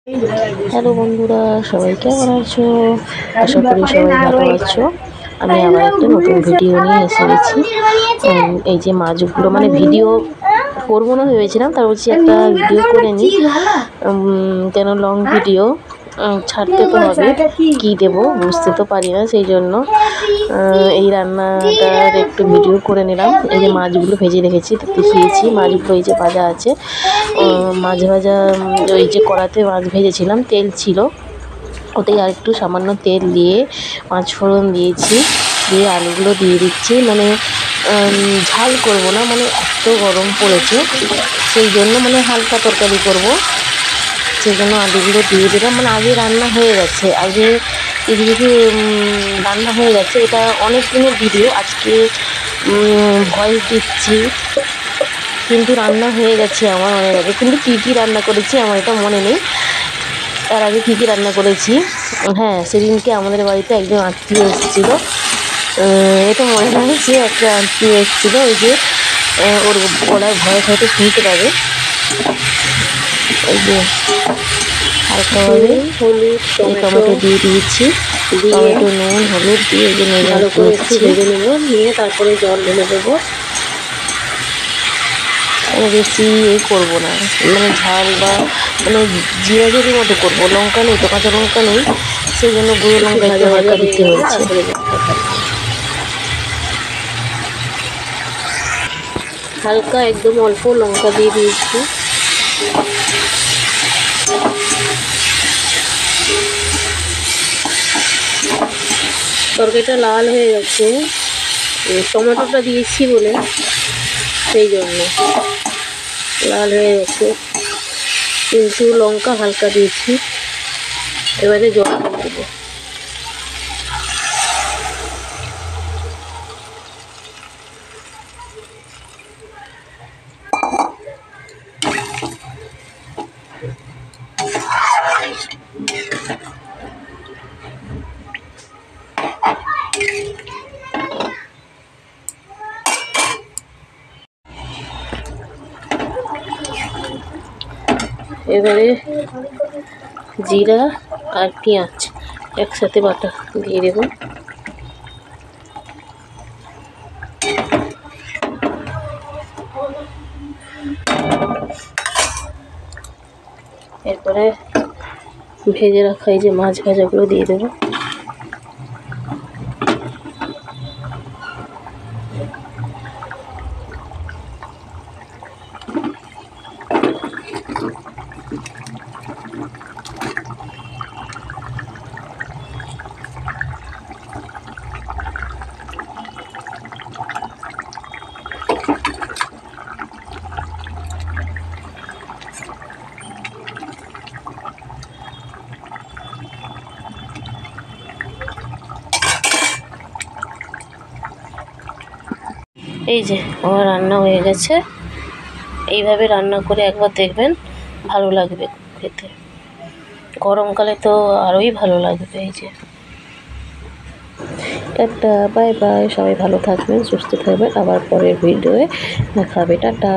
Hello বন্ধুরা, সবাই কেমন আছো? আশা করি সবাই ভালো আছো। আমি আবার একটা নতুন ভিডিও নিয়ে এসে গেছি। এই যে মাছগুলো মানে ভিডিও করবো না ভেবেছিলাম, তার বলছি একটা ভিডিও করে নিই, কেন লং ভিডিও ছাড়তে তো হবে, কী দেবো বুঝতে তো পারি না, সেই জন্য এই রান্নাটার একটু ভিডিও করে নিলাম। এই যে মাছগুলো ভেজে রেখেছি, দেখিয়েছি মাছগুলো এই যে ভাজা আছে। মাছ ভাজা ওই যে কড়াতে মাছ ভেজেছিলাম, তেল ছিল, ওতেই আর একটু সামান্য তেল দিয়ে পাঁচ ফোড়ন দিয়েছি, দিয়ে আলুগুলো দিয়ে দিচ্ছি। মানে ঝাল করব না, মানে এত গরম পড়েছে, সেই জন্য মানে হালকা তরকারি করব, সেই জন্য আলুগুলো দিয়ে দিলাম। মানে আগে রান্না হয়ে গেছে, আগে এদিকে রান্না হয়ে গেছে। এটা অনেক দিনের ভিডিও, আজকে ভয়েস দিচ্ছি, কিন্তু রান্না হয়ে গেছে আমার অনেক আগে। কিন্তু কী কী রান্না করেছি আমার এটা মনে নেই, তার আগে কী কী রান্না করেছি। হ্যাঁ, সেদিনকে আমাদের বাড়িতে একজন আত্মীয় এসেছিলো, এটা মনে আছে, একটা আত্মীয় এসেছিলো, ওই যে ওর গলার ভয়েস হয়তো শুনতে পাবে। এই যে হালকাভাবে হলুদ টমেটো দিয়ে দিয়েছি, টমেটো নুন হলুদ দিয়ে এই যে ভালো করে একটু ভেজে নেব, নিয়ে তারপরে জল ঢেলে দেবো। বেশি করবো না, মানে ঝাল বা মানে জিরা জিরির মতো করবো। লঙ্কা নেই তো, কাঁচা লঙ্কা নেই, সেই জন্য গুঁড়ো লঙ্কা একটু হালকা দিতে হয়েছে। হালকা একদম অল্প লঙ্কা দিয়ে দিয়েছি। তরকারিটা লাল হয়ে গেছে, টমেটোটা দিয়েছি বলে সেই জন্য লাল হয়ে গেছে, কিন্তু লঙ্কা হালকা দিয়েছি। এবারে জল দেবো। এবারে জিরা আর পেঁয়াজ একসাথে বাটা দিয়ে দেব। এরপরে ভেজে রাখা এই যে মাছ ভাজাগুলো দিয়ে দেবো। এই যে আমার রান্না হয়ে গেছে। এইভাবে রান্না করে একবার দেখবেন, ভালো লাগবে খেতে, গরমকালে তো আরোই ভালো লাগবে। এই যে টাটা, বাই বাই, সবাই ভালো থাকবেন, সুস্থ থাকবেন, আবার পরের ভিডিওয়ে দেখা হবে, টাটা।